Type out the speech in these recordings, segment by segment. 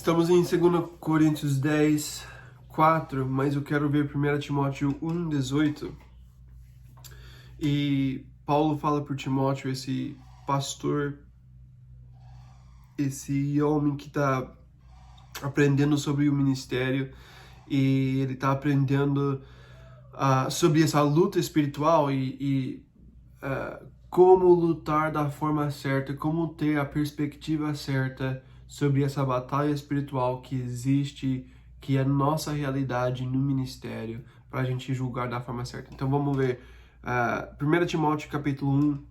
Estamos em 2 Coríntios 10, 4, mas eu quero ver 1 Timóteo 1, 18. E Paulo fala para Timóteo, esse pastor, esse homem que está aprendendo sobre o ministério, e ele está aprendendo sobre essa luta espiritual e como lutar da forma certa, como ter a perspectiva certa sobre essa batalha espiritual que existe, que é nossa realidade no ministério, para a gente julgar da forma certa. Então vamos ver 1 Timóteo capítulo 1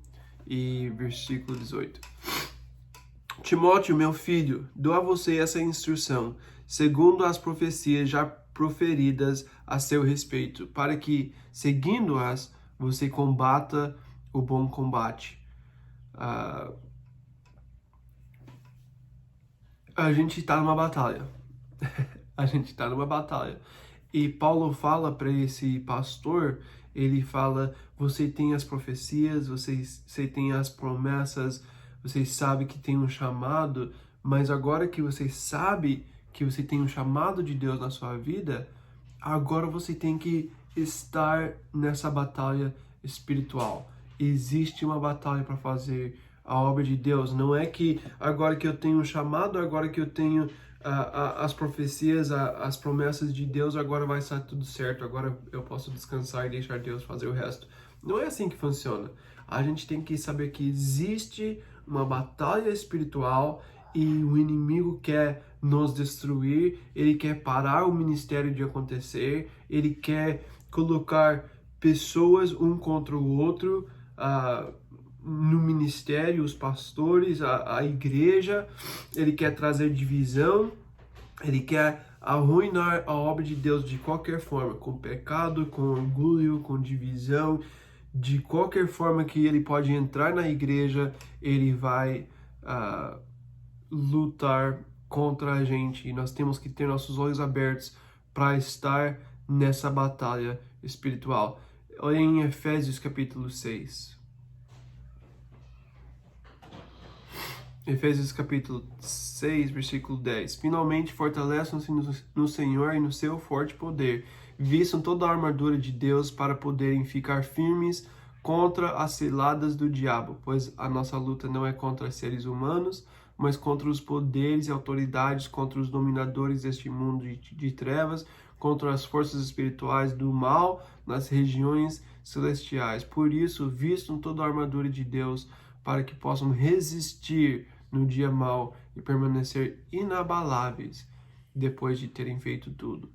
e versículo 18. Timóteo, meu filho, dou a você essa instrução, segundo as profecias já proferidas a seu respeito, para que, seguindo-as, você combata o bom combate. A gente está numa batalha. A gente está numa batalha. E Paulo fala para esse pastor, ele fala, você tem as profecias, você tem as promessas, você sabe que tem um chamado, mas agora que você sabe que você tem um chamado de Deus na sua vida, agora você tem que estar nessa batalha espiritual. Existe uma batalha para fazer a obra de Deus. Não é que agora que eu tenho um chamado, agora que eu tenho as profecias, as promessas de Deus, agora vai estar tudo certo, agora eu posso descansar e deixar Deus fazer o resto. Não é assim que funciona. A gente tem que saber que existe uma batalha espiritual e o inimigo quer nos destruir, ele quer parar o ministério de acontecer, ele quer colocar pessoas um contra o outro no ministério, os pastores, a igreja, ele quer trazer divisão, ele quer arruinar a obra de Deus de qualquer forma, com pecado, com orgulho, com divisão, de qualquer forma que ele pode entrar na igreja, ele vai lutar contra a gente, e nós temos que ter nossos olhos abertos para estar nessa batalha espiritual. Olha em Efésios capítulo 6. Efésios capítulo 6, versículo 10. Finalmente fortaleçam-se no Senhor e no seu forte poder. Vistam toda a armadura de Deus para poderem ficar firmes contra as ciladas do diabo, pois a nossa luta não é contra seres humanos, mas contra os poderes e autoridades, contra os dominadores deste mundo de trevas, contra as forças espirituais do mal nas regiões celestiais. Por isso, vistam toda a armadura de Deus para que possam resistir no dia mau e permanecer inabaláveis depois de terem feito tudo.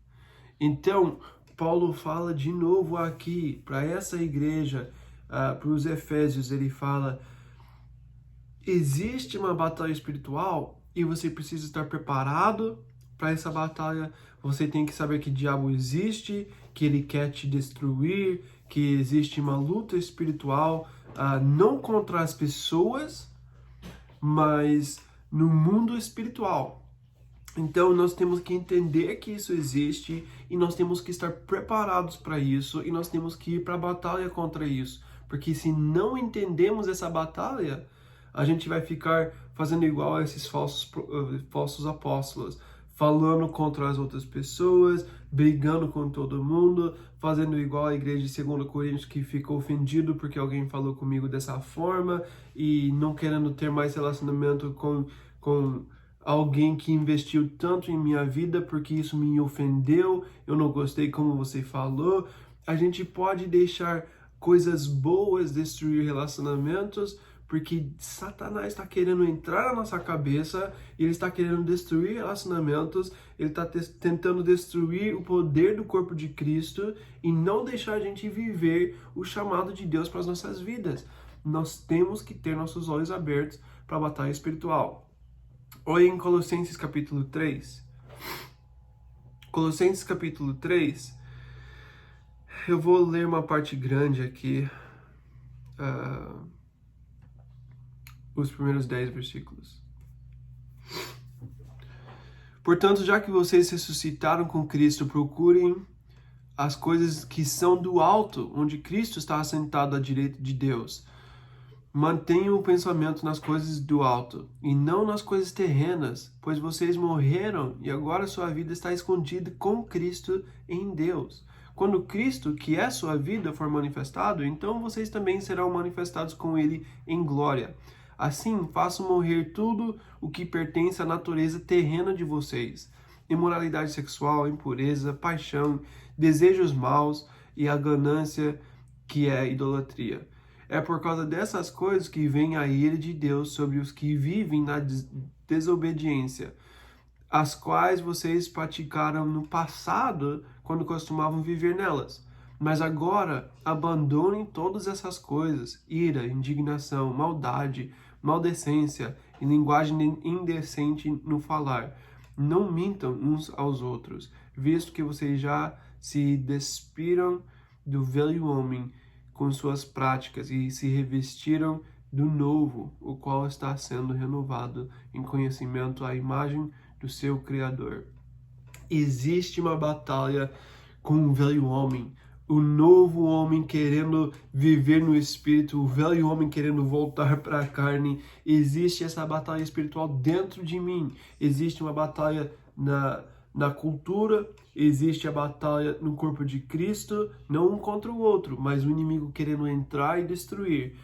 Então, Paulo fala de novo aqui para essa igreja, para os Efésios, ele fala: existe uma batalha espiritual e você precisa estar preparado para essa batalha. Você tem que saber que o diabo existe, que ele quer te destruir, que existe uma luta espiritual, não contra as pessoas, mas no mundo espiritual. Então nós temos que entender que isso existe e nós temos que estar preparados para isso e nós temos que ir para a batalha contra isso. Porque se não entendemos essa batalha, a gente vai ficar fazendo igual a esses falsos apóstolos, falando contra as outras pessoas, brigando com todo mundo, fazendo igual a igreja de 2 Coríntios, que ficou ofendido porque alguém falou comigo dessa forma e não querendo ter mais relacionamento com alguém que investiu tanto em minha vida porque isso me ofendeu, eu não gostei como você falou. A gente pode deixar coisas boas destruir relacionamentos, porque Satanás está querendo entrar na nossa cabeça, ele está querendo destruir relacionamentos, ele está tentando destruir o poder do corpo de Cristo e não deixar a gente viver o chamado de Deus para as nossas vidas. Nós temos que ter nossos olhos abertos para a batalha espiritual. Olha em Colossenses capítulo 3. Colossenses capítulo 3, eu vou ler uma parte grande aqui, os primeiros 10 versículos. Portanto, já que vocês ressuscitaram com Cristo, procurem as coisas que são do alto, onde Cristo está assentado à direita de Deus. Mantenham o pensamento nas coisas do alto e não nas coisas terrenas, pois vocês morreram e agora sua vida está escondida com Cristo em Deus. Quando Cristo, que é sua vida, for manifestado, então vocês também serão manifestados com Ele em glória. Assim, façam morrer tudo o que pertence à natureza terrena de vocês: imoralidade sexual, impureza, paixão, desejos maus e a ganância, que é a idolatria. É por causa dessas coisas que vem a ira de Deus sobre os que vivem na desobediência, as quais vocês praticaram no passado quando costumavam viver nelas. Mas agora abandonem todas essas coisas: ira, indignação, maldade, maldecência e linguagem indecente no falar. Não mintam uns aos outros, visto que vocês já se despiram do velho homem com suas práticas e se revestiram do novo, o qual está sendo renovado em conhecimento à imagem do seu Criador. Existe uma batalha com o velho homem, o novo homem querendo viver no espírito, o velho homem querendo voltar para a carne. Existe essa batalha espiritual dentro de mim. Existe uma batalha na cultura, existe a batalha no corpo de Cristo, não um contra o outro, mas o inimigo querendo entrar e destruir.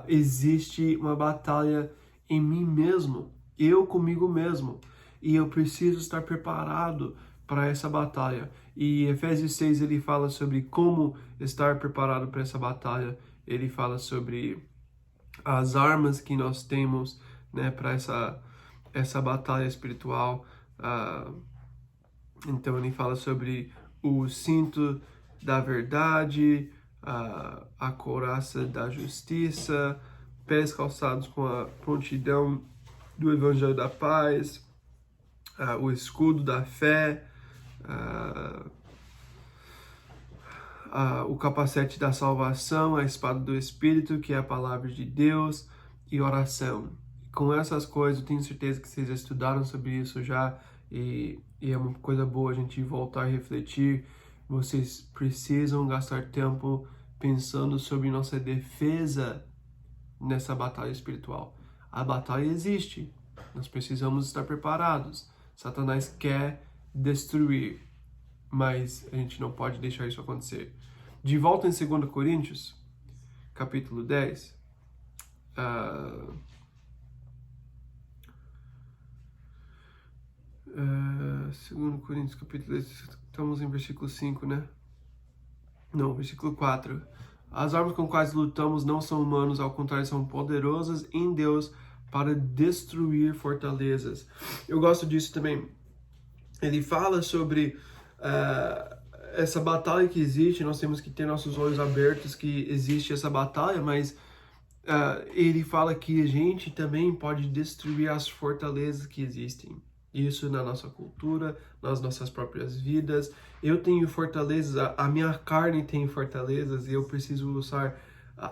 Existe uma batalha em mim mesmo, eu comigo mesmo, e eu preciso estar preparado para essa batalha. E Efésios 6 ele fala sobre como estar preparado para essa batalha. Ele fala sobre as armas que nós temos, né, para essa batalha espiritual. Então ele fala sobre o cinto da verdade, a couraça da justiça, pés calçados com a prontidão do evangelho da paz, o escudo da fé, o capacete da salvação, a espada do Espírito, que é a palavra de Deus, e oração. Com essas coisas, eu tenho certeza que vocês já estudaram sobre isso já, e é uma coisa boa a gente voltar a refletir. Vocês precisam gastar tempo pensando sobre nossa defesa nessa batalha espiritual. A batalha existe, nós precisamos estar preparados. Satanás quer destruir, mas a gente não pode deixar isso acontecer. De volta em 2 Coríntios, capítulo 10, 2 Coríntios, capítulo 10, estamos em versículo 5, né? Não, versículo 4. As armas com quais lutamos não são humanas, ao contrário, são poderosas em Deus para destruir fortalezas. Eu gosto disso também. Ele fala sobre essa batalha que existe, nós temos que ter nossos olhos abertos que existe essa batalha, mas ele fala que a gente também pode destruir as fortalezas que existem. Isso na nossa cultura, nas nossas próprias vidas. Eu tenho fortalezas, a minha carne tem fortalezas e eu preciso usar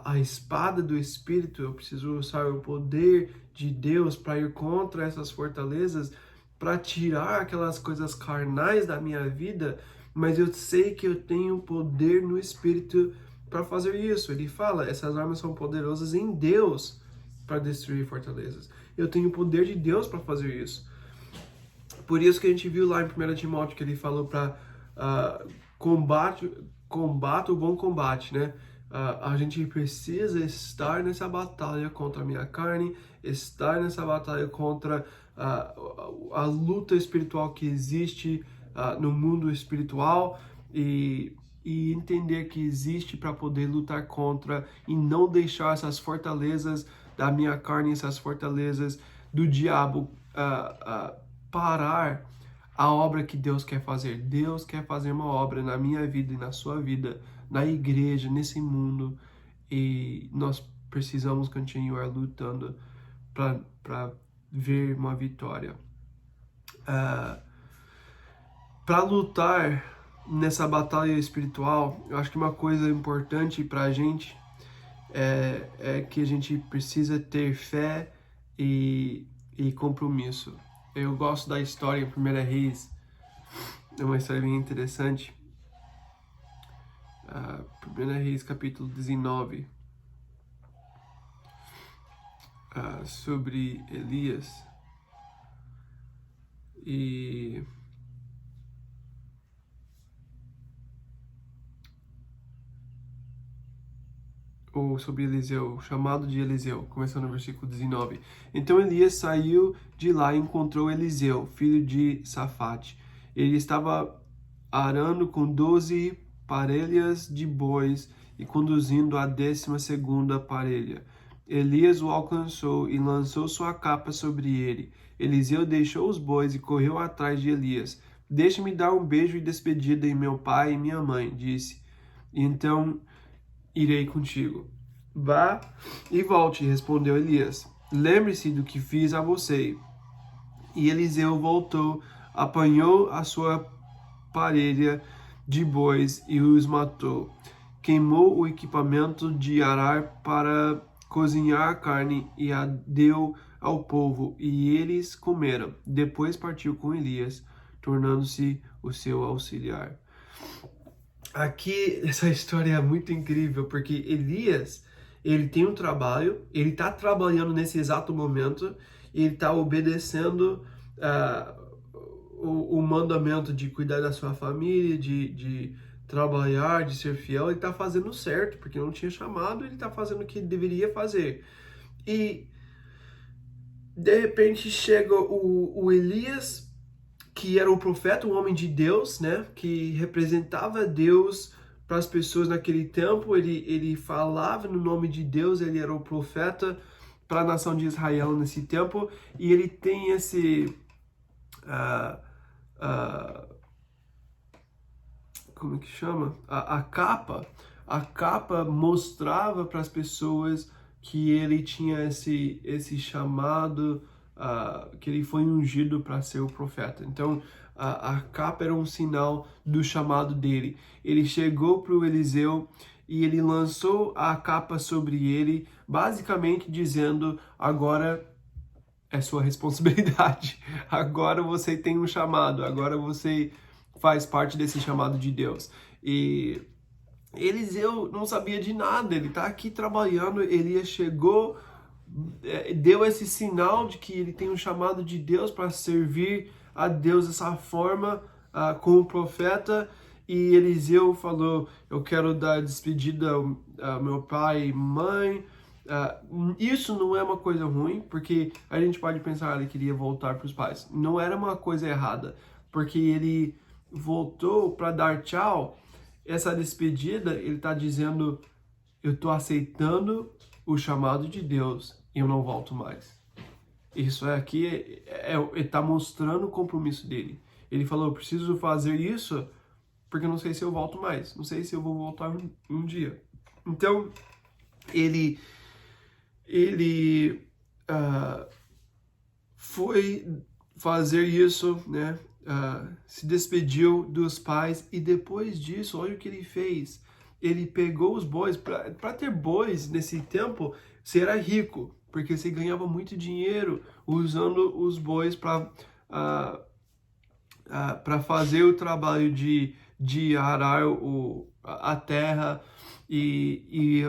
a espada do Espírito, eu preciso usar o poder de Deus para ir contra essas fortalezas, para tirar aquelas coisas carnais da minha vida, mas eu sei que eu tenho poder no Espírito para fazer isso. Ele fala, essas armas são poderosas em Deus para destruir fortalezas. Eu tenho o poder de Deus para fazer isso. Por isso que a gente viu lá em 1 Timóteo que ele falou para combate o bom combate, né? A gente precisa estar nessa batalha contra a minha carne, estar nessa batalha contra a luta espiritual que existe no mundo espiritual e entender que existe para poder lutar contra e não deixar essas fortalezas da minha carne, essas fortalezas do diabo parar a obra que Deus quer fazer. Deus quer fazer uma obra na minha vida e na sua vida, na igreja, nesse mundo, e nós precisamos continuar lutando para ver uma vitória. Para lutar nessa batalha espiritual, eu acho que uma coisa importante para a gente é que a gente precisa ter fé e compromisso. Eu gosto da história em 1 Reis, é uma história bem interessante. 1 Reis, capítulo 19. sobre Elias ou sobre Eliseu, chamado de Eliseu, começando no versículo 19. Então Elias saiu de lá e encontrou Eliseu, filho de Safate. Ele estava arando com 12 parelhas de bois e conduzindo a 12ª parelha. Elias o alcançou e lançou sua capa sobre ele. Eliseu deixou os bois e correu atrás de Elias. Deixe-me dar um beijo e despedida em meu pai e minha mãe, disse. Então irei contigo. Vá e volte, respondeu Elias. Lembre-se do que fiz a você. E Eliseu voltou, apanhou a sua parelha de bois e os matou. Queimou o equipamento de arar para cozinhar a carne e a deu ao povo, e eles comeram. Depois partiu com Elias, tornando-se o seu auxiliar. Aqui, essa história é muito incrível, porque Elias, ele tem um trabalho, ele está trabalhando nesse exato momento, ele está obedecendo o mandamento de cuidar da sua família, de trabalhar, de ser fiel, ele está fazendo certo, porque não tinha chamado, ele está fazendo o que deveria fazer. E, de repente, chega o Elias, que era um profeta, um homem de Deus, né, que representava Deus para as pessoas naquele tempo. Ele falava no nome de Deus, ele era o profeta para a nação de Israel nesse tempo, e ele tem esse como que chama? A capa mostrava para as pessoas que ele tinha esse chamado, que ele foi ungido para ser o profeta. Então, a capa era um sinal do chamado dele. Ele chegou para o Eliseu e ele lançou a capa sobre ele, basicamente dizendo: agora é sua responsabilidade. Agora você tem um chamado, agora você faz parte desse chamado de Deus. E Eliseu não sabia de nada, ele está aqui trabalhando, Elias chegou, deu esse sinal de que ele tem um chamado de Deus para servir a Deus dessa forma, como profeta, e Eliseu falou: eu quero dar despedida ao meu pai e mãe. Isso não é uma coisa ruim, porque a gente pode pensar que ele queria voltar para os pais. Não era uma coisa errada, porque ele voltou para dar tchau. Essa despedida, ele está dizendo: eu estou aceitando o chamado de Deus e eu não volto mais. Isso aqui ele está mostrando o compromisso dele. Ele falou: eu preciso fazer isso porque eu não sei se eu volto mais, não sei se eu vou voltar um dia. Então, ele foi fazer isso, né? Se despediu dos pais, e depois disso, olha o que ele fez. Ele pegou os bois. Para ter bois nesse tempo, você era rico, porque você ganhava muito dinheiro usando os bois para fazer o trabalho de arar a terra, e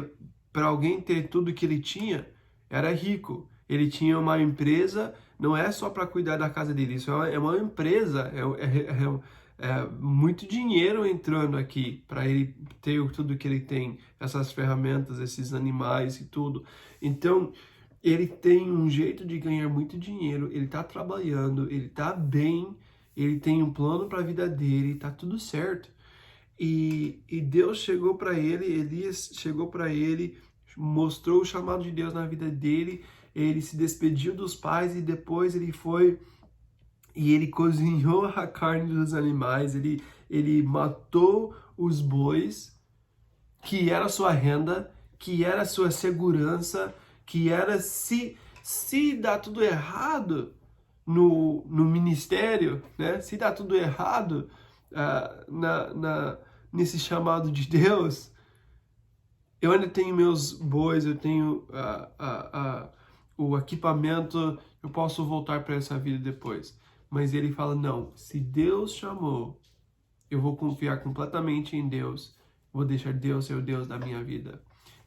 para alguém ter tudo que ele tinha, era rico. Ele tinha uma empresa, não é só para cuidar da casa dele, isso é uma empresa, é muito dinheiro entrando aqui para ele ter tudo que ele tem, essas ferramentas, esses animais e tudo. Então, ele tem um jeito de ganhar muito dinheiro, ele está trabalhando, ele está bem, ele tem um plano para a vida dele, está tudo certo. E Deus chegou para ele, Elias chegou para ele, mostrou o chamado de Deus na vida dele, ele se despediu dos pais, e depois ele foi e ele cozinhou a carne dos animais, ele matou os bois, que era a sua renda, que era a sua segurança, que era se dá tudo errado no ministério, né? Se dá tudo errado nesse chamado de Deus, eu ainda tenho meus bois, eu tenho o equipamento, eu posso voltar para essa vida depois. Mas ele fala: não, se Deus chamou, eu vou confiar completamente em Deus, vou deixar Deus ser o Deus da minha vida.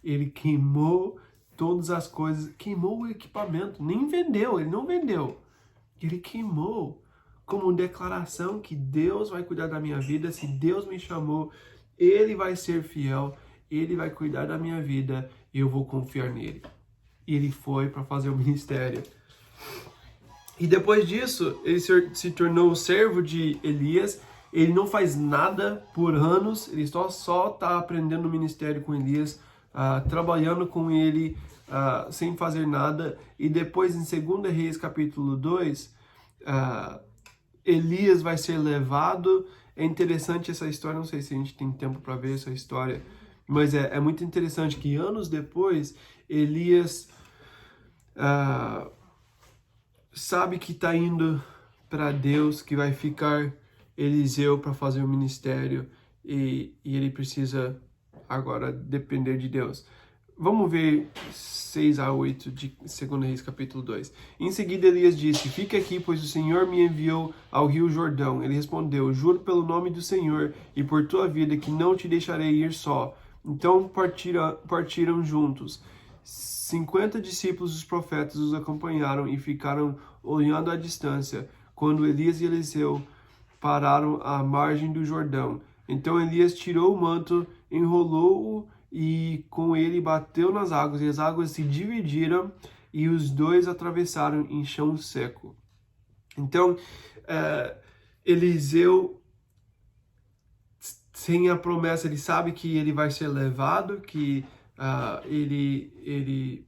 Ele queimou todas as coisas, queimou o equipamento, nem vendeu, ele não vendeu. Ele queimou como declaração que Deus vai cuidar da minha vida, se Deus me chamou, Ele vai ser fiel, Ele vai cuidar da minha vida e eu vou confiar nele. E ele foi para fazer o ministério. E depois disso, ele se tornou servo de Elias. Ele não faz nada por anos, ele só está aprendendo o ministério com Elias, trabalhando com ele, sem fazer nada. E depois, em 2 Reis, capítulo 2, Elias vai ser levado. É interessante essa história, não sei se a gente tem tempo para ver essa história, mas é muito interessante que anos depois, Elias sabe que está indo para Deus, que vai ficar Eliseu para fazer o ministério e ele precisa agora depender de Deus. Vamos ver 6-8 de 2 Reis capítulo 2. Em seguida Elias disse: fique aqui, pois o Senhor me enviou ao rio Jordão. Ele respondeu: juro pelo nome do Senhor e por tua vida que não te deixarei ir só. Então partiram juntos. 50 discípulos dos profetas os acompanharam e ficaram olhando à distância, quando Elias e Eliseu pararam à margem do Jordão. Então Elias tirou o manto, enrolou-o e com ele bateu nas águas, e as águas se dividiram e os dois atravessaram em chão seco. Então, Eliseu, sem a promessa, ele sabe que ele vai ser levado, que ele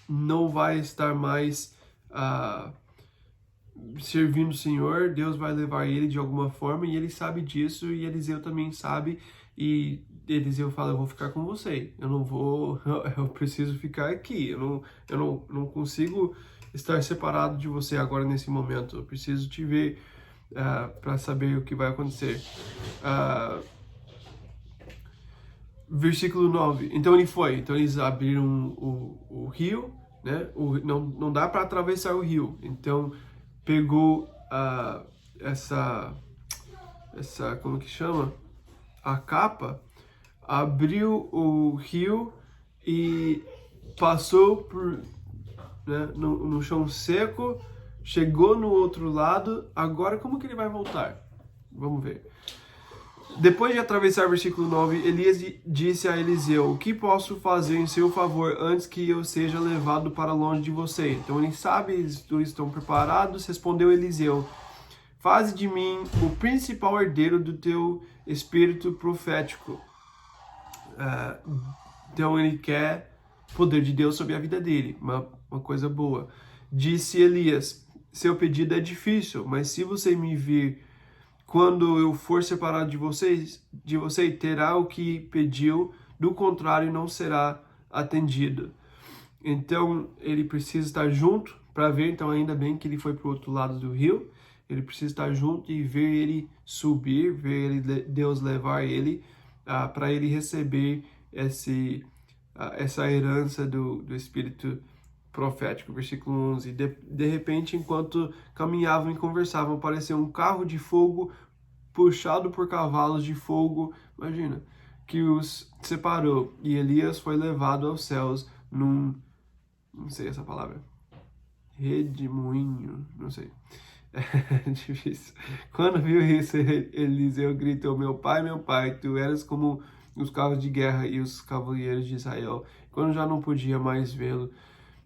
não vai estar mais servindo o Senhor, Deus vai levar ele de alguma forma, e ele sabe disso, e Eliseu também sabe, e Eliseu fala: eu vou ficar com você, eu preciso ficar aqui, eu não consigo estar separado de você agora nesse momento, eu preciso te ver para saber o que vai acontecer. Versículo 9, então eles abriram o rio, né? Não dá para atravessar o rio, então pegou como que chama? A capa, abriu o rio e passou por, né, no chão seco, chegou no outro lado. Agora como que ele vai voltar? Vamos ver. Depois de atravessar o versículo 9, Elias disse a Eliseu: o que posso fazer em seu favor antes que eu seja levado para longe de você? Então ele sabe, eles estão preparados. Respondeu Eliseu: faze de mim o principal herdeiro do teu espírito profético. Então ele quer poder de Deus sobre a vida dele, uma coisa boa. Disse Elias: seu pedido é difícil, mas se você me vir quando eu for separado de você, terá o que pediu, do contrário não será atendido. Então ele precisa estar junto para ver. Então ainda bem que ele foi para o outro lado do rio. Ele precisa estar junto e ver ele subir, ver Deus levar ele para ele receber essa herança do Espírito profético. Versículo 11. De repente, enquanto caminhavam e conversavam, apareceu um carro de fogo puxado por cavalos de fogo, imagina, que os separou. E Elias foi levado aos céus não sei essa palavra, redemoinho, não sei. É difícil. Quando viu isso, Eliseu gritou: meu pai, tu eras como os carros de guerra e os cavaleiros de Israel. Quando já não podia mais vê-lo,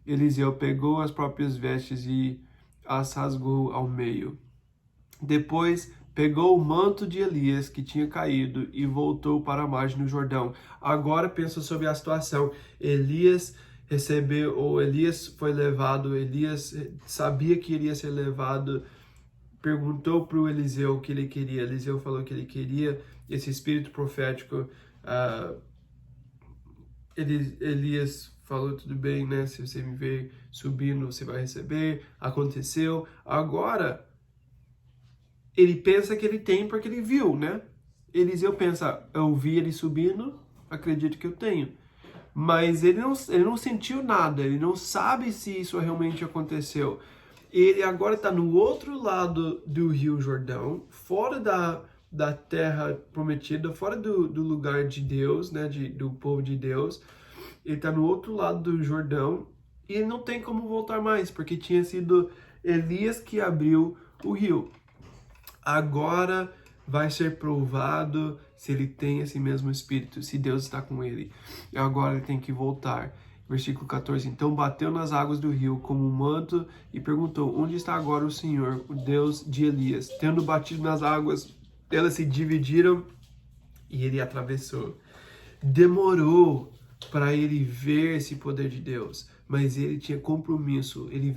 Eliseu pegou as próprias vestes e as rasgou ao meio. Depois pegou o manto de Elias que tinha caído e voltou para a margem do Jordão. Agora pensa sobre a situação. Elias foi levado, Elias sabia que iria ser levado, perguntou para o Eliseu o que ele queria. Eliseu falou que ele queria esse espírito profético. Elias falou: tudo bem, né? Se você me ver subindo, você vai receber. Aconteceu. Agora, ele pensa que ele tem porque ele viu, né? Eliseu pensa: eu vi ele subindo, acredito que eu tenho. Mas ele não sentiu nada, ele não sabe se isso realmente aconteceu. Ele agora está no outro lado do Rio Jordão, fora da terra prometida, fora do lugar de Deus, né, do povo de Deus. ele está no outro lado do Jordão e ele não tem como voltar mais, porque tinha sido Elias que abriu o rio. Agora vai ser provado se ele tem esse mesmo espírito, se Deus está com ele. E agora ele tem que voltar. Versículo 14. Então bateu nas águas do rio como um manto e perguntou: onde está agora o Senhor, o Deus de Elias? Tendo batido nas águas, elas se dividiram e ele atravessou. Demorou para ele ver esse poder de Deus, mas ele tinha compromisso. Ele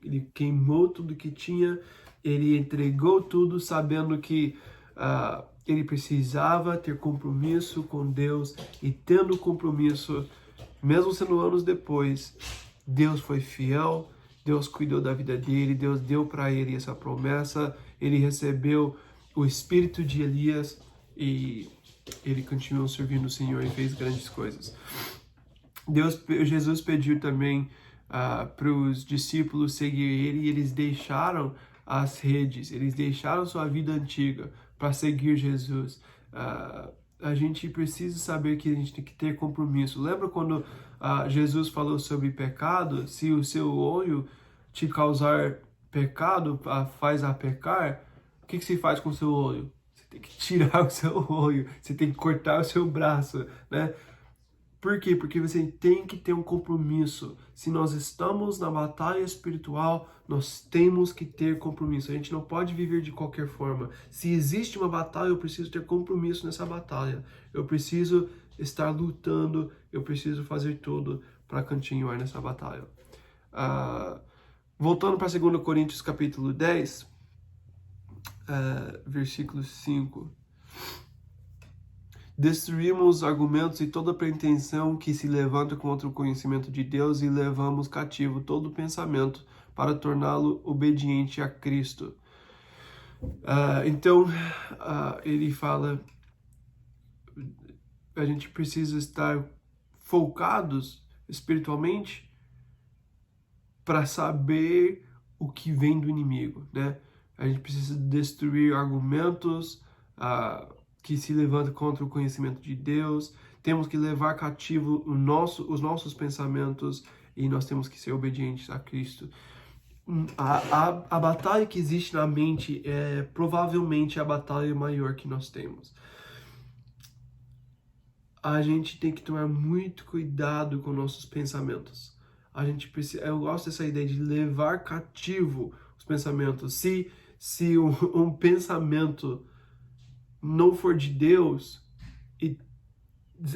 ele queimou tudo que tinha, ele entregou tudo, sabendo que ele precisava ter compromisso com Deus, e tendo compromisso, mesmo sendo anos depois, Deus foi fiel, Deus cuidou da vida dele, Deus deu para ele essa promessa, ele recebeu o espírito de Elias e ele continuou servindo o Senhor e fez grandes coisas. Jesus pediu também para os discípulos seguir ele, e eles deixaram as redes, eles deixaram sua vida antiga para seguir Jesus. A gente precisa saber que a gente tem que ter compromisso. Lembra quando Jesus falou sobre pecado? Se o seu olho te causar pecado, faz a pecar, o que se faz com o seu olho? Você tem que tirar o seu olho, você tem que cortar o seu braço, né? Por quê? Porque você tem que ter um compromisso. Se nós estamos na batalha espiritual, nós temos que ter compromisso. A gente não pode viver de qualquer forma. Se existe uma batalha, eu preciso ter compromisso nessa batalha. Eu preciso estar lutando, eu preciso fazer tudo para continuar nessa batalha. Voltando para 2 Coríntios capítulo 10, versículo 5. Destruímos os argumentos e toda pretensão que se levanta contra o conhecimento de Deus e levamos cativo todo pensamento para torná-lo obediente a Cristo. Então, ele fala, a gente precisa estar focados espiritualmente para saber o que vem do inimigo, né? A gente precisa destruir argumentos que se levanta contra o conhecimento de Deus. Temos que levar cativo os nossos pensamentos, e nós temos que ser obedientes a Cristo. A batalha que existe na mente é provavelmente a batalha maior que nós temos. A gente tem que tomar muito cuidado com nossos pensamentos. Eu gosto dessa ideia de levar cativo os pensamentos. Se um pensamento não for de Deus e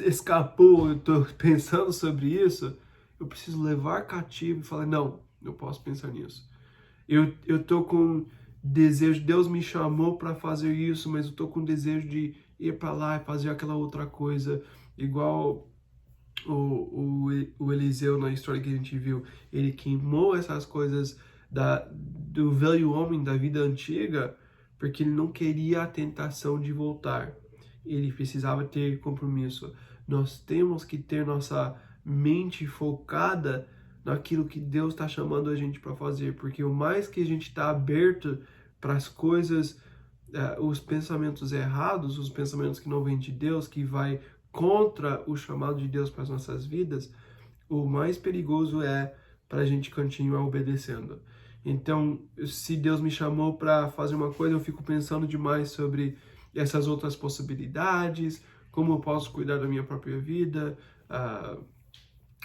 escapou, eu estou pensando sobre isso, eu preciso levar cativo e falar, não posso pensar nisso. Eu estou com desejo, Deus me chamou para fazer isso, mas eu estou com desejo de ir para lá e fazer aquela outra coisa, igual o Eliseu na história que a gente viu. Ele queimou essas coisas do velho homem, da vida antiga, porque ele não queria a tentação de voltar. Ele precisava ter compromisso. Nós temos que ter nossa mente focada naquilo que Deus está chamando a gente para fazer, porque o mais que a gente está aberto para as coisas, os pensamentos errados, os pensamentos que não vêm de Deus, que vai contra o chamado de Deus para as nossas vidas, o mais perigoso é para a gente continuar obedecendo. Então, se Deus me chamou para fazer uma coisa, eu fico pensando demais sobre essas outras possibilidades, como eu posso cuidar da minha própria vida,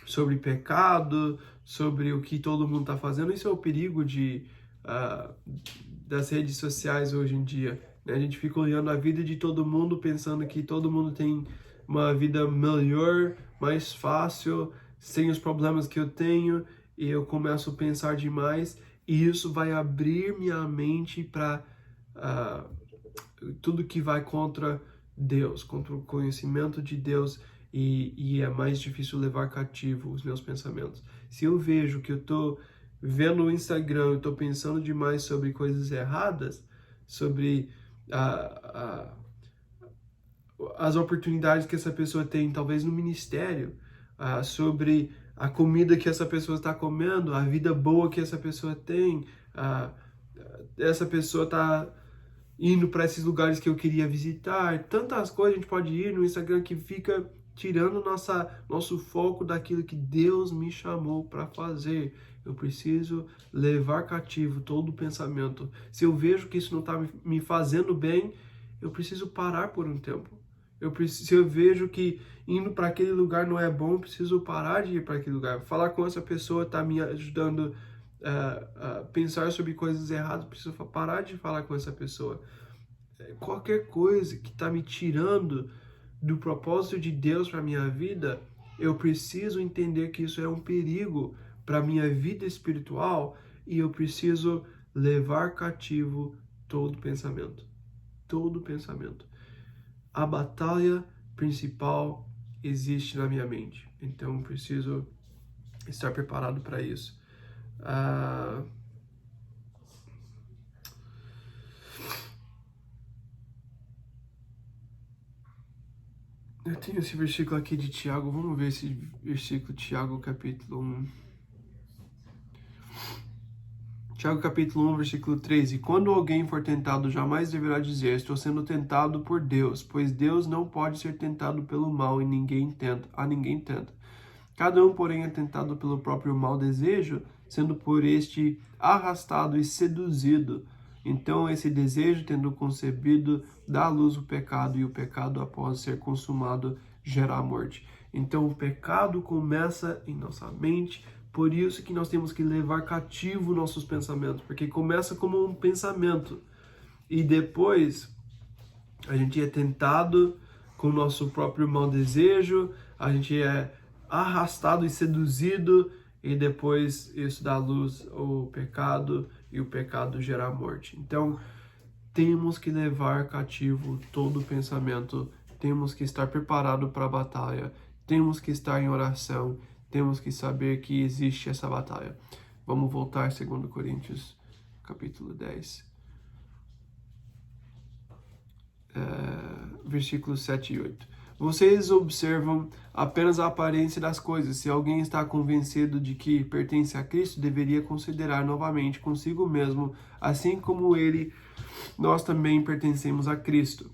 sobre pecado, sobre o que todo mundo está fazendo. Isso é o perigo das redes sociais hoje em dia, né? A gente fica olhando a vida de todo mundo, pensando que todo mundo tem uma vida melhor, mais fácil, sem os problemas que eu tenho, e eu começo a pensar demais. E isso vai abrir minha mente para tudo que vai contra Deus, contra o conhecimento de Deus, e é mais difícil levar cativo os meus pensamentos. Se eu vejo que eu estou vendo o Instagram, eu estou pensando demais sobre coisas erradas, sobre as oportunidades que essa pessoa tem, talvez no ministério, sobre a comida que essa pessoa está comendo, a vida boa que essa pessoa tem, essa pessoa está indo para esses lugares que eu queria visitar. Tantas coisas a gente pode ir no Instagram que fica tirando nosso foco daquilo que Deus me chamou para fazer. Eu preciso levar cativo todo o pensamento. Se eu vejo que isso não está me fazendo bem, eu preciso parar por um tempo. Se eu vejo que indo para aquele lugar não é bom, eu preciso parar de ir para aquele lugar. Falar com essa pessoa está me ajudando a pensar sobre coisas erradas, eu preciso parar de falar com essa pessoa. Qualquer coisa que está me tirando do propósito de Deus para minha vida, eu preciso entender que isso é um perigo para minha vida espiritual e eu preciso levar cativo todo pensamento. Todo pensamento. A batalha principal existe na minha mente, então eu preciso estar preparado para isso. Eu tenho esse versículo aqui de Tiago, vamos ver esse versículo, Tiago capítulo 1. Tiago capítulo 1, versículo 13. Quando alguém for tentado, jamais deverá dizer, estou sendo tentado por Deus, pois Deus não pode ser tentado pelo mal e ninguém tenta. Cada um, porém, é tentado pelo próprio mau desejo, sendo por este arrastado e seduzido. Então, esse desejo, tendo concebido, dá à luz o pecado, e o pecado, após ser consumado, gera a morte. Então, o pecado começa em nossa mente, por isso que nós temos que levar cativo nossos pensamentos, porque começa como um pensamento, e depois a gente é tentado com o nosso próprio mau desejo, a gente é arrastado e seduzido, e depois isso dá luz ao pecado, e o pecado gera a morte. Então, temos que levar cativo todo o pensamento, temos que estar preparado para a batalha, temos que estar em oração, temos que saber que existe essa batalha. Vamos voltar a 2 Coríntios, capítulo 10. Versículos 7 e 8. Vocês observam apenas a aparência das coisas. Se alguém está convencido de que pertence a Cristo, deveria considerar novamente consigo mesmo, assim como ele, nós também pertencemos a Cristo.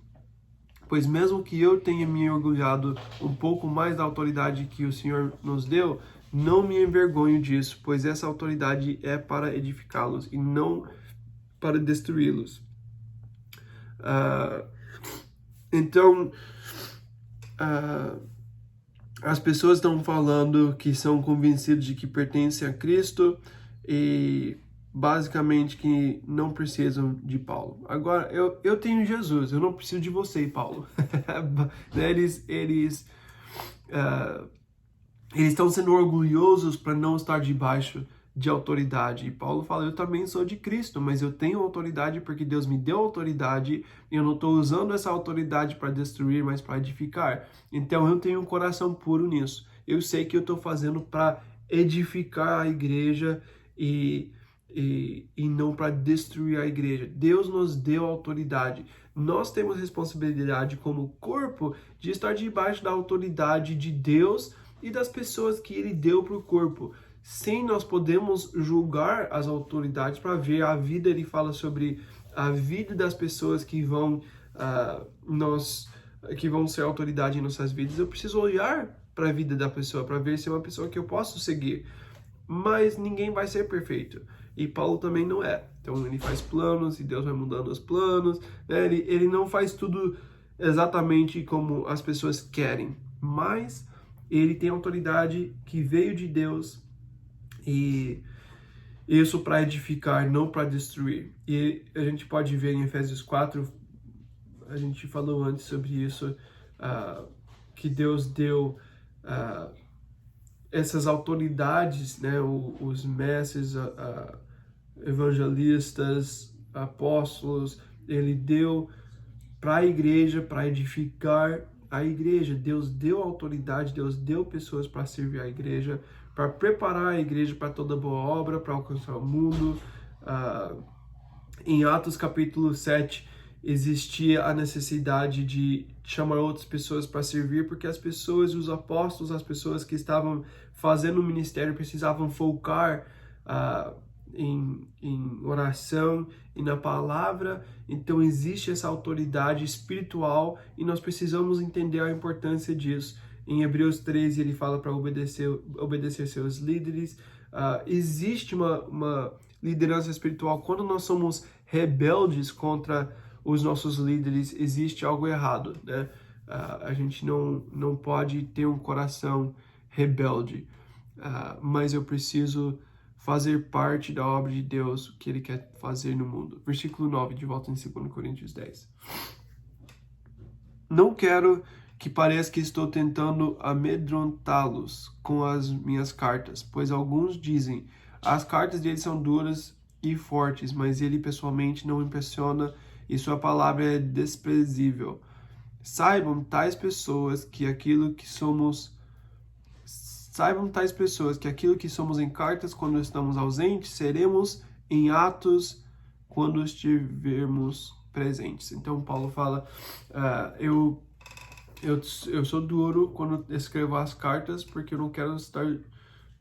Pois mesmo que eu tenha me orgulhado um pouco mais da autoridade que o Senhor nos deu, não me envergonho disso, pois essa autoridade é para edificá-los e não para destruí-los. Então, as pessoas estão falando que são convencidos de que pertencem a Cristo e basicamente que não precisam de Paulo. Agora, eu tenho Jesus, eu não preciso de você, Paulo. Eles estão sendo orgulhosos para não estar debaixo de autoridade. E Paulo fala, eu também sou de Cristo, mas eu tenho autoridade porque Deus me deu autoridade e eu não estou usando essa autoridade para destruir, mas para edificar. Então eu tenho um coração puro nisso. Eu sei que eu estou fazendo para edificar a igreja e não para destruir a igreja. Deus nos deu autoridade. Nós temos responsabilidade como corpo de estar debaixo da autoridade de Deus e das pessoas que Ele deu para o corpo. Sim, nós podemos julgar as autoridades para ver a vida. Ele fala sobre a vida das pessoas que vão ser autoridade em nossas vidas. Eu preciso olhar para a vida da pessoa para ver se é uma pessoa que eu posso seguir. Mas ninguém vai ser perfeito. E Paulo também não é. Então ele faz planos e Deus vai mudando os planos. Né? Ele não faz tudo exatamente como as pessoas querem. Mas ele tem autoridade que veio de Deus. E isso para edificar, não para destruir. E a gente pode ver em Efésios 4, a gente falou antes sobre isso, que Deus deu essas autoridades, né, os mestres, evangelistas, apóstolos, ele deu para a igreja, para edificar a igreja. Deus deu autoridade, Deus deu pessoas para servir a igreja, para preparar a igreja para toda boa obra, para alcançar o mundo. Em Atos capítulo 7, existia a necessidade de chamar outras pessoas para servir, porque as pessoas, os apóstolos, as pessoas que estavam fazendo o ministério precisavam focar em oração e na palavra. Então existe essa autoridade espiritual e nós precisamos entender a importância disso. Em Hebreus 13 ele fala para obedecer seus líderes. Existe uma liderança espiritual. Quando nós somos rebeldes contra os nossos líderes, existe algo errado, né? A gente não pode ter um coração rebelde, mas eu preciso fazer parte da obra de Deus, o que Ele quer fazer no mundo. Versículo 9, de volta em 2 Coríntios 10. Não quero que pareça que estou tentando amedrontá-los com as minhas cartas, pois alguns dizem, as cartas dele são duras e fortes, mas ele pessoalmente não impressiona e sua palavra é desprezível. Saibam tais pessoas que aquilo que somos em cartas quando estamos ausentes, seremos em atos quando estivermos presentes. Então Paulo fala, eu sou duro quando escrevo as cartas porque eu não quero estar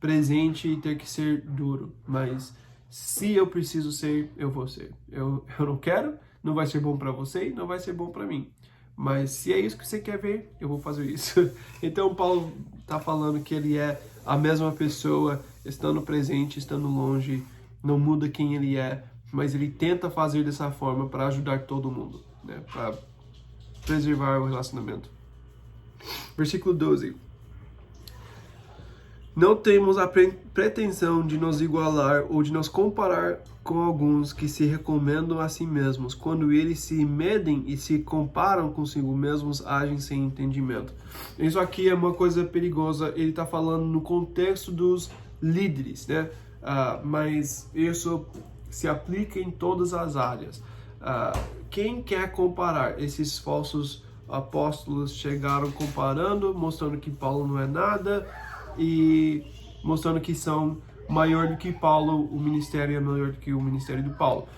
presente e ter que ser duro, mas se eu preciso ser, eu vou ser. Eu não quero, não vai ser bom para você e não vai ser bom para mim. Mas se é isso que você quer ver, eu vou fazer isso. Então Paulo está falando que ele é a mesma pessoa, estando presente, estando longe, não muda quem ele é, mas ele tenta fazer dessa forma para ajudar todo mundo, né? Para preservar o relacionamento. Versículo 12. Não temos a pretensão de nos igualar ou de nos comparar com alguns que se recomendam a si mesmos. Quando eles se medem e se comparam consigo mesmos, agem sem entendimento. Isso aqui é uma coisa perigosa. Ele está falando no contexto dos líderes, né? Mas isso se aplica em todas as áreas. Quem quer comparar? Esses falsos apóstolos chegaram comparando, mostrando que Paulo não é nada, e mostrando que são maior do que Paulo, o ministério é maior do que o ministério de Paulo.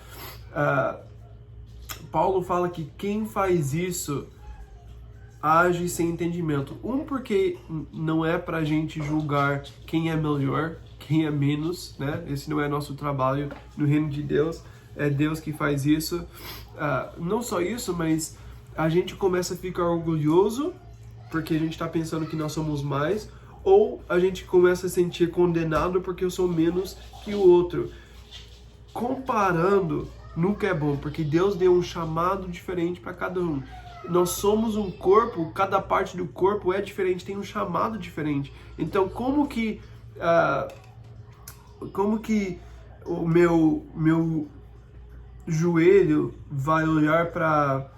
Paulo fala que quem faz isso age sem entendimento. Porque não é pra gente julgar quem é melhor, quem é menos, né? Esse não é nosso trabalho no reino de Deus, é Deus que faz isso. Não só isso, mas a gente começa a ficar orgulhoso porque a gente está pensando que nós somos mais, ou a gente começa a sentir condenado porque eu sou menos que o outro. Comparando nunca é bom, porque Deus deu um chamado diferente para cada um. Nós somos um corpo, cada parte do corpo é diferente, tem um chamado diferente. Então, como que o meu joelho vai olhar para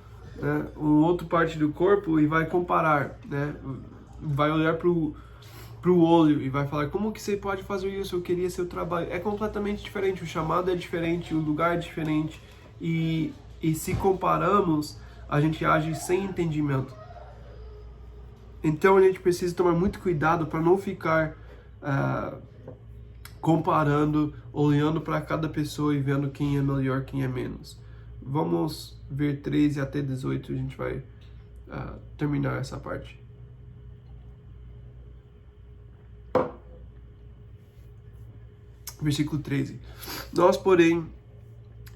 uma outra parte do corpo e vai comparar, né? Vai olhar para o olho e vai falar, como que você pode fazer isso? Eu queria seu trabalho. É completamente diferente, o chamado é diferente, o lugar é diferente, e se comparamos, a gente age sem entendimento. Então a gente precisa tomar muito cuidado para não ficar comparando, olhando para cada pessoa e vendo quem é melhor, quem é menos. Vamos ver 13 até 18, a gente vai terminar essa parte. Versículo 13. Nós, porém,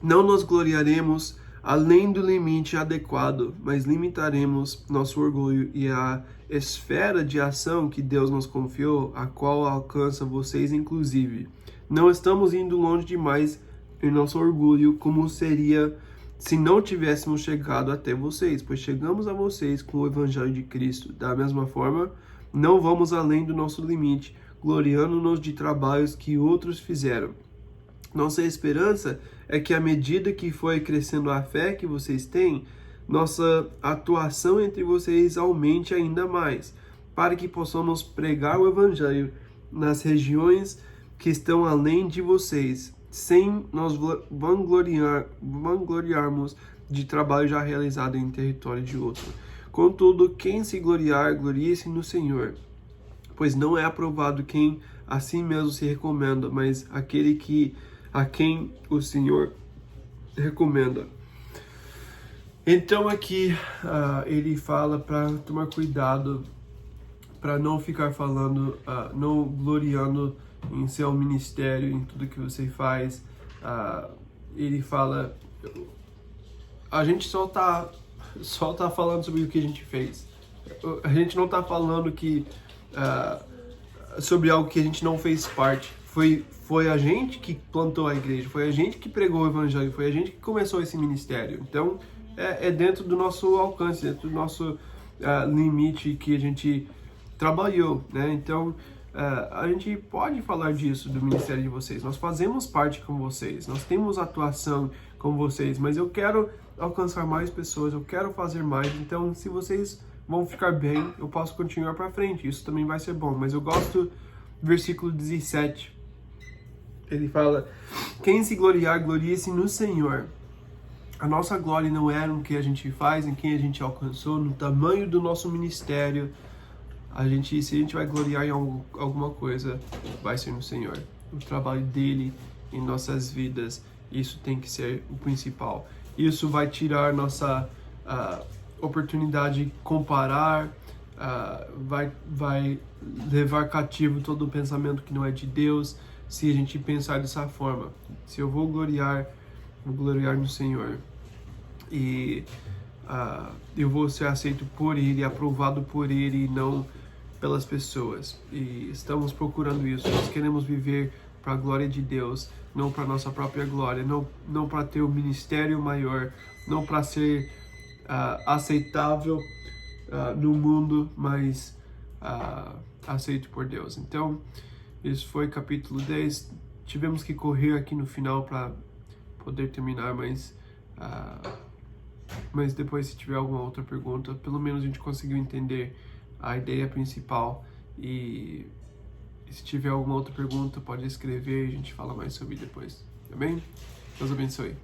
não nos gloriaremos além do limite adequado, mas limitaremos nosso orgulho e a esfera de ação que Deus nos confiou, a qual alcança vocês inclusive. Não estamos indo longe demais em nosso orgulho, como seria se não tivéssemos chegado até vocês, pois chegamos a vocês com o Evangelho de Cristo. Da mesma forma, não vamos além do nosso limite, gloriando-nos de trabalhos que outros fizeram. Nossa esperança é que à medida que foi crescendo a fé que vocês têm, nossa atuação entre vocês aumente ainda mais, para que possamos pregar o Evangelho nas regiões que estão além de vocês, sem nos vangloriarmos de trabalho já realizado em território de outro. Contudo, quem se gloriar, glorie-se no Senhor. Pois não é aprovado quem a si mesmo se recomenda, mas aquele a quem o Senhor recomenda. Então aqui ele fala para tomar cuidado, para não ficar falando, não gloriando em seu ministério, em tudo que você faz. Ele fala, a gente só tá falando sobre o que a gente fez. a gente não está falando que sobre algo que a gente não fez parte. Foi a gente que plantou a igreja, foi a gente que pregou o evangelho, foi a gente que começou esse ministério. Então, é dentro do nosso alcance, dentro do nosso limite que a gente trabalhou, né? Então, a gente pode falar disso, do ministério de vocês. Nós fazemos parte com vocês, nós temos atuação com vocês, mas eu quero alcançar mais pessoas, eu quero fazer mais. Então, se vocês vão ficar bem, eu posso continuar para frente. Isso também vai ser bom. Mas eu gosto do versículo 17. Ele fala: quem se gloriar, glorie-se no Senhor. A nossa glória não é no que a gente faz, em quem a gente alcançou, no tamanho do nosso ministério. Se a gente vai gloriar em alguma coisa, vai ser no Senhor. O trabalho dele em nossas vidas, isso tem que ser o principal. Isso vai tirar nossa oportunidade de comparar, vai levar cativo todo o pensamento que não é de Deus, se a gente pensar dessa forma. Se eu vou gloriar no Senhor. E eu vou ser aceito por Ele, aprovado por Ele, e não pelas pessoas. E estamos procurando isso. Nós queremos viver para a glória de Deus, não para nossa própria glória, não para ter um ministério maior, não para ser aceitável no mundo, mas aceito por Deus. Então, isso foi capítulo 10. Tivemos que correr aqui no final para poder terminar, mas depois, se tiver alguma outra pergunta, pelo menos a gente conseguiu entender a ideia principal. E se tiver alguma outra pergunta, pode escrever e a gente fala mais sobre depois. Tá bem? Deus abençoe.